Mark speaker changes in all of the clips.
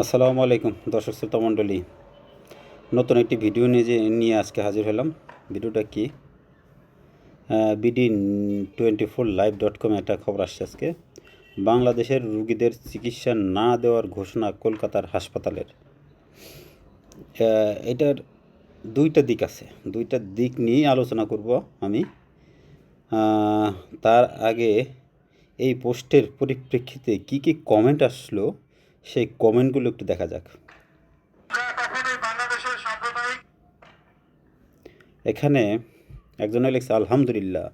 Speaker 1: আসসালামু আলাইকুম দর্শক শ্রোতা মণ্ডলী, নতুন একটি ভিডিও নিয়ে আজকে হাজির হলাম। ভিডিওটা কি, BD24live.com একটা খবর আসছে আজকে। বাংলাদেশের রুগীদের চিকিৎসা না দেওয়ার ঘোষণা কলকাতার হাসপাতালের। এটার দুইটা দিক আছে, দুইটা দিক নিয়েই আলোচনা করব আমি। তার আগে এই পোস্টের পরিপ্রেক্ষিতে কি কি কমেন্ট আসলো সেই কমেন্টগুলো একটু দেখা যাক। এখানে একজনে লিখছে, আলহামদুলিল্লাহ,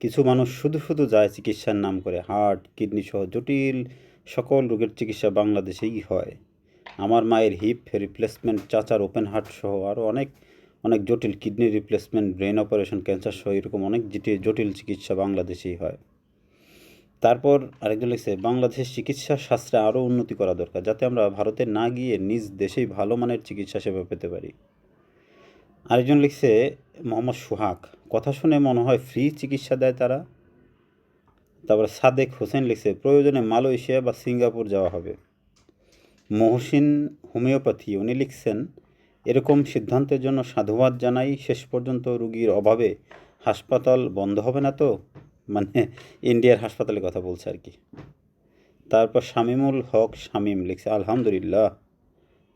Speaker 1: কিছু মানুষ শুধু শুধু যায় চিকিৎসার নাম করে। হার্ট, কিডনি সহ জটিল সকল রোগের চিকিৎসা বাংলাদেশেই হয়। আমার মায়ের হিপ রিপ্লেসমেন্ট, চাচার ওপেন হার্ট সহ আরও অনেক অনেক জটিল kidney replacement, brain operation, cancer সহ এরকম অনেক জটিল চিকিৎসা বাংলাদেশেই হয়। তারপর আরেকজন লিখছে, বাংলাদেশের চিকিৎসা শাস্ত্রে আরও উন্নতি করা দরকার, যাতে আমরা ভারতে না গিয়ে নিজ দেশেই ভালো মানের চিকিৎসা সেবা পেতে পারি। আরেকজন লিখছে, মোহাম্মদ সোহাগ, কথা শুনে মনে হয় ফ্রি চিকিৎসা দেয় তারা। তারপর সাদেক হোসেন লিখছে, প্রয়োজনে মালয়েশিয়া বা সিঙ্গাপুর যাওয়া হবে। মহসিন হোমিওপ্যাথি, উনি লিখছেন, এরকম সিদ্ধান্তের জন্য সাধুবাদ জানাই। শেষ পর্যন্ত রুগীর অভাবে হাসপাতাল বন্ধ হবে না তো? মানে ইন্ডিয়ার হাসপাতালের কথা বলছে আর কি। তারপর শামিমুল হক শামিম লিখছে, আলহামদুলিল্লাহ।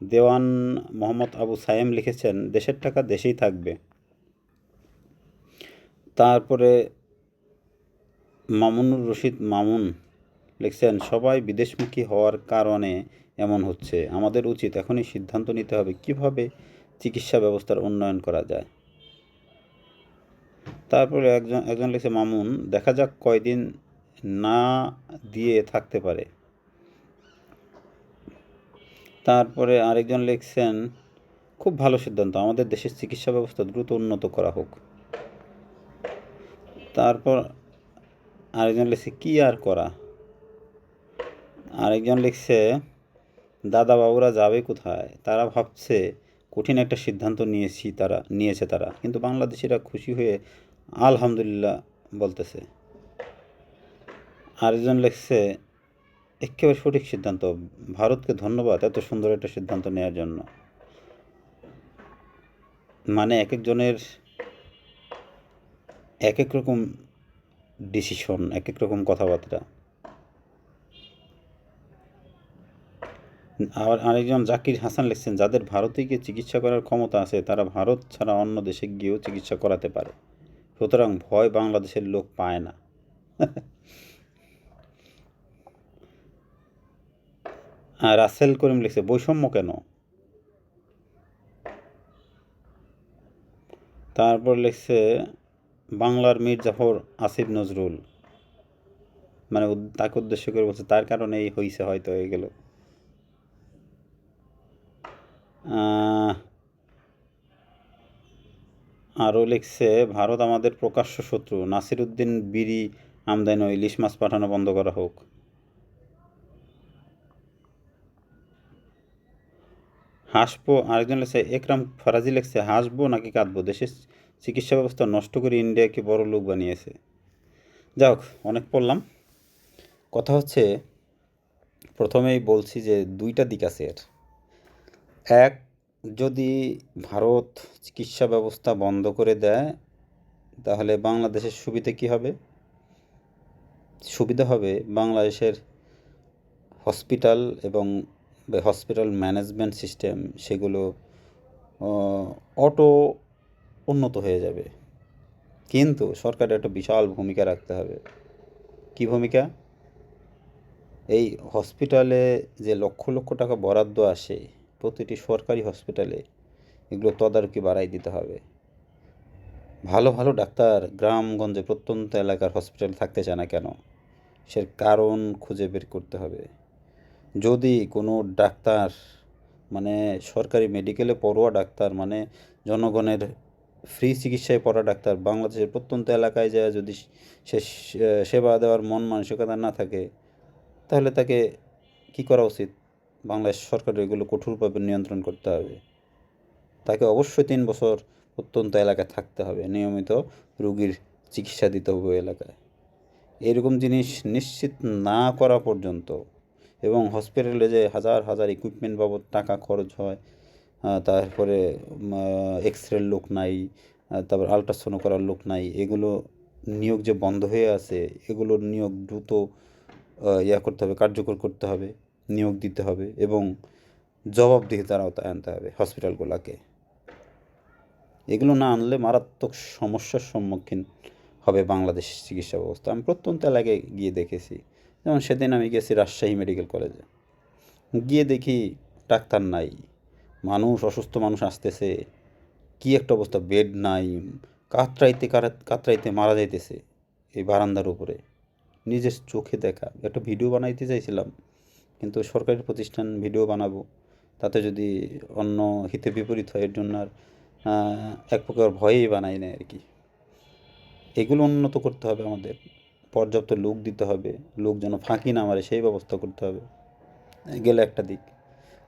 Speaker 1: দেওয়ান মোহাম্মদ আবু সায়েম লিখেছেন, দেশের টাকা দেশেই থাকবে। তারপরে মামুনুর রশিদ মামুন লিখছেন, সবাই বিদেশমুখী হওয়ার কারণে এমন হচ্ছে। আমাদের উচিত এখনই সিদ্ধান্ত নিতে হবে কিভাবে চিকিৎসা ব্যবস্থার উন্নয়ন করা যায়। তারপরে একজন লিখছে, মামুন, দেখা যাক কয়দিন না দিয়ে থাকতে পারে। তারপরে আরেকজন লিখছেন, খুব ভালো সিদ্ধান্ত, আমাদের দেশের চিকিৎসা ব্যবস্থা দ্রুত উন্নত করা হোক। তারপর আরেকজন লিখছে, কি আর করা। আরেকজন লিখছে, দাদা বাবুরা যাবে কোথায়? তারা ভাবছে কঠিন একটা সিদ্ধান্ত নিয়েছে তারা, কিন্তু বাংলাদেশিরা খুশি হয়ে আলহামদুলিল্লাহ বলতেছে। আরেকজন লিখছে, একেবারে সঠিক সিদ্ধান্ত, ভারতকে ধন্যবাদ এত সুন্দর একটা সিদ্ধান্ত নেওয়ার জন্য। মানে এক একজনের এক এক রকম ডিসিশন, এক এক রকম কথাবার্তা। আবার আরেকজন জাকির হাসান লিখছেন, যাদের ভারতে গিয়ে চিকিৎসা করার ক্ষমতা আছে তারা ভারত ছাড়া অন্য দেশে গিয়েও চিকিৎসা করাতে পারে, সুতরাং ভয় বাংলাদেশের লোক পায় না। আর রাসেল করিম লিখছে, বৈষম্য কেন? তারপর লিখছে বাংলার মীর জাফর আসিফ নজরুল, মানে তাকে উদ্দেশ্য করে বলছে তার কারণে এই হয়েছে, হয়তো হয়ে গেল। আরও লিখছে, ভারত আমাদের প্রকাশ্য শত্রু, নাসির উদ্দিন বিড়ি আমদানি ও ইলিশ মাছ পাঠানো বন্ধ করা হোক। হাসবো, আরেকজন লিখছে একরাম ফরাজি লিখছে, হাসবো নাকি কাঁদবো, দেশের চিকিৎসা ব্যবস্থা নষ্ট করে ইন্ডিয়াকে বড় লোক বানিয়েছে। যাই হোক, অনেক পড়লাম। কথা হচ্ছে, প্রথমেই বলছি যে দুইটা দিক আছে এর। এক, যদি ভারত চিকিৎসা ব্যবস্থা বন্ধ করে দেয় তাহলে বাংলাদেশের সুবিধা কী হবে? সুবিধা হবে বাংলাদেশের হসপিটাল এবং হসপিটাল ম্যানেজমেন্ট সিস্টেম, সেগুলো অটো উন্নত হয়ে যাবে। কিন্তু সরকারের একটা বিশাল ভূমিকা রাখতে হবে। কী ভূমিকা? এই হসপিটালে যে লক্ষ লক্ষ টাকা বরাদ্দ আসে প্রতিটি সরকারি হসপিটালে, এগুলো তদারকি বাড়াই দিতে হবে। ভালো ভালো ডাক্তার গ্রামগঞ্জে প্রত্যন্ত এলাকার হসপিটালে থাকতে চায় না কেন? সে কারণ খুঁজে বের করতে হবে। যদি কোনো ডাক্তার, মানে সরকারি মেডিকেলে পড়ুয়া ডাক্তার, মানে জনগণের ফ্রি চিকিৎসায় পড়া ডাক্তার বাংলাদেশের প্রত্যন্ত এলাকায় যায় যদি সে সেবা দেওয়ার মন মানসিকতা না থাকে, তাহলে তাকে কি করা উচিত? বাংলাদেশ সরকারের এগুলো কঠোরভাবে নিয়ন্ত্রণ করতে হবে। তাকে অবশ্যই 3 বছর প্রত্যন্ত এলাকায় থাকতে হবে, নিয়মিত রুগীর চিকিৎসা দিতে হবে ওই এলাকায়। এরকম জিনিস নিশ্চিত না করা পর্যন্ত এবং হসপিটালে যে হাজার হাজার ইকুইপমেন্ট বাবদ টাকা খরচ হয়, তারপরে এক্স-রের লোক নাই, তারপর আল্ট্রাসাউন্ড করার লোক নাই, এগুলো নিয়োগ যে বন্ধ হয়ে আছে, এগুলোর নিয়োগ দ্রুত করতে হবে, কার্যকর করতে হবে, নিয়োগ দিতে হবে এবং জবাবদিহিতার আওতায় আনতে হবে হসপিটালগুলোকে। এগুলো না আনলে মারাত্মক সমস্যার সম্মুখীন হবে বাংলাদেশের চিকিৎসা ব্যবস্থা। আমি প্রত্যন্ত এলাকায় গিয়ে দেখেছি, যেমন সেদিন আমি গেছি রাজশাহী মেডিকেল কলেজে, গিয়ে দেখি ডাক্তার নাই, অসুস্থ মানুষ আসতেছে, কী একটা অবস্থা, বেড নাই, কাতরাইতে কাতরাইতে মারা যাইতেছে এই বারান্দার উপরে। নিজের চোখে দেখা একটা ভিডিও বানাইতে চাইছিলাম, কিন্তু সরকারি প্রতিষ্ঠান ভিডিও বানাবো, তাতে যদি অন্য হিতে বিপরীত হয়, এর জন্য আর এক প্রকার ভয়েই বানাই না আর কি। এগুলো উন্নত করতে হবে আমাদের, পর্যাপ্ত লোক দিতে হবে, লোক যেন ফাঁকি না মারে সেই ব্যবস্থা করতে হবে। গেলে একটা দিক।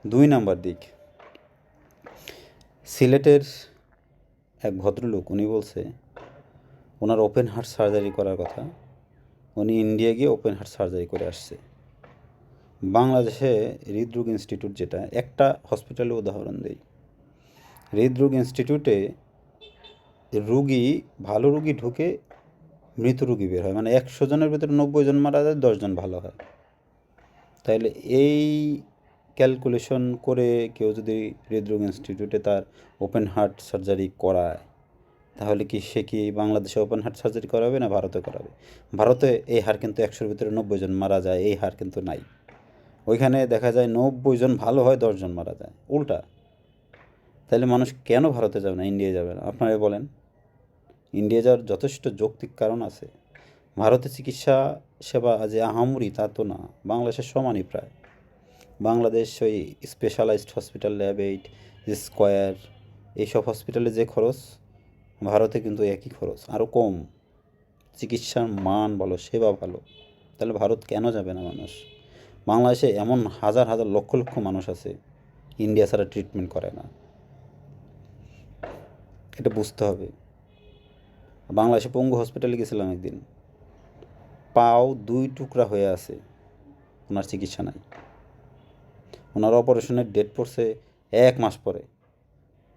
Speaker 1: 2 নাম্বার দিক, সিলেটের এক ভদ্রলোক, উনি বলছে ওনার ওপেন হার্ট সার্জারি করার কথা, উনি ইন্ডিয়া গিয়ে ওপেন হার্ট সার্জারি করে আসছে। বাংলাদেশে হৃদরোগ ইনস্টিটিউট, যেটা একটা হসপিটালে উদাহরণ দেই, হৃদরোগ ইনস্টিটিউটে ভালো রুগী ঢুকে, মৃত রুগী বের হয়, মানে 100 জনের ভিতরে 90 জন মারা যায়, 10 জন ভালো হয়। তাইলে এই ক্যালকুলেশন করে কেউ যদি হৃদরোগ ইনস্টিটিউটে তার ওপেন হার্ট সার্জারি করায়, তাহলে সে কি বাংলাদেশে ওপেন হার্ট সার্জারি করাবে না ভারতে করাবে? ভারতে এই হার কিন্তু 100-র ভিতরে 90 জন মারা যায়, এই হার কিন্তু নাই। ওইখানে দেখা যায় 90 জন ভালো হয়, 10 জন মারা যায়, উল্টা। তাহলে মানুষ কেন ভারতে যাবে না, ইন্ডিয়া যাবে না? আপনারা বলেন। ইন্ডিয়া যাওয়ার যথেষ্ট যৌক্তিক কারণ আছে। ভারতে চিকিৎসা সেবা যে আহামরি তা তো না, বাংলাদেশের সমানই প্রায়। বাংলাদেশ ওই স্পেশালাইজড হসপিটাল, ল্যাব 8, স্কয়ার, এইসব হসপিটালে যে খরচ, ভারতে কিন্তু একই খরচ, আরও কম। চিকিৎসার মান ভালো, সেবা ভালো। তাহলে ভারত কেন যাবে না মানুষ? বাংলাদেশে এমন হাজার হাজার লক্ষ লক্ষ মানুষ আছে ইন্ডিয়া ছাড়া ট্রিটমেন্ট করে না, এটা বুঝতে হবে। বাংলাদেশে পঙ্গু হসপিটালে গেছিলাম একদিন, পাও 2 টুকরা হয়ে আছে, ওনার চিকিৎসা নাই। ওনার অপারেশনের ডেট পড়ছে 1 মাস পরে।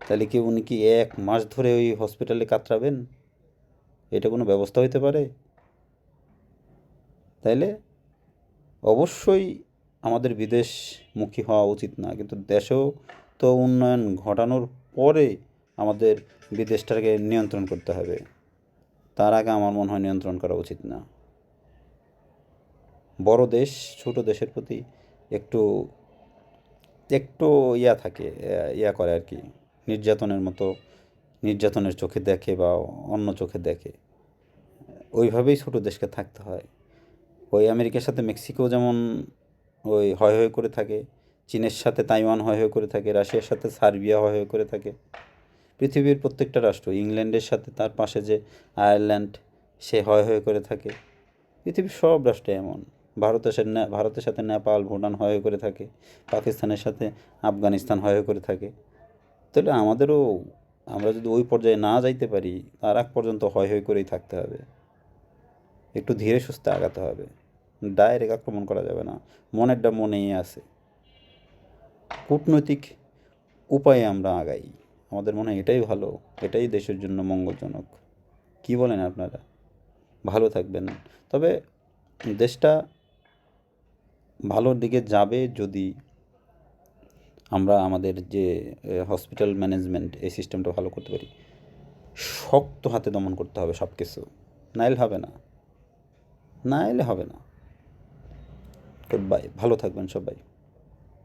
Speaker 1: তাহলে উনি কি 1 মাস ধরে ওই হসপিটালে কাতরাবেন? এটা কোনো ব্যবস্থা হইতে পারে? তাইলে অবশ্যই আমাদের বিদেশমুখী হওয়া উচিত না, কিন্তু দেশেও তো উন্নয়ন ঘটানোর পরে আমাদের বিদেশটাকে নিয়ন্ত্রণ করতে হবে, তার আগে আমার মনে হয় নিয়ন্ত্রণ করা উচিত না। বড় দেশ ছোট দেশের প্রতি একটু একটু থাকে, করে আর কি, নির্যাতনের চোখে দেখে বা অন্য চোখে দেখে, ওইভাবেই ছোট দেশকে থাকতে হয়। ওই আমেরিকার সাথে মেক্সিকো যেমন ওই হয় হয়ে করে থাকে, চীনের সাথে তাইওয়ান হয় হয়ে করে থাকে, রাশিয়ার সাথে সার্বিয়া হয় হয়ে করে থাকে, পৃথিবীর প্রত্যেকটা রাষ্ট্র, ইংল্যান্ডের সাথে তার পাশে যে আয়ারল্যান্ড, সে হয় হয়ে করে থাকে। পৃথিবীর সব রাষ্ট্রে এমন। ভারতের সাথে নেপাল, ভুটান হয় হয়ে করে থাকে, পাকিস্তানের সাথে আফগানিস্তান হয় হয়ে করে থাকে। তাহলে আমরা যদি ওই পর্যায়ে না যাইতে পারি, তার আগ পর্যন্ত হয় হয়ে করেই থাকতে হবে। একটু ধীরে সুস্থে আগাতে হবে, ডাইরেক্ট আক্রমণ করা যাবে না। মনেরটা মনেই আছে, কূটনৈতিক উপায়ে আমরা আগাই, আমাদের মনে হয় এটাই ভালো, এটাই দেশের জন্য মঙ্গলজনক। কি বলেন আপনারা? ভালো থাকবেন। তবে দেশটা ভালোর দিকে যাবে যদি আমরা আমাদের যে হসপিটাল ম্যানেজমেন্ট, এই সিস্টেমটা ভালো করতে পারি। শক্ত হাতে দমন করতে হবে সব কিছু, নাইলে হবে না, নাইলে হবে না। গুড বাই, ভালো থাকবেন সবাই।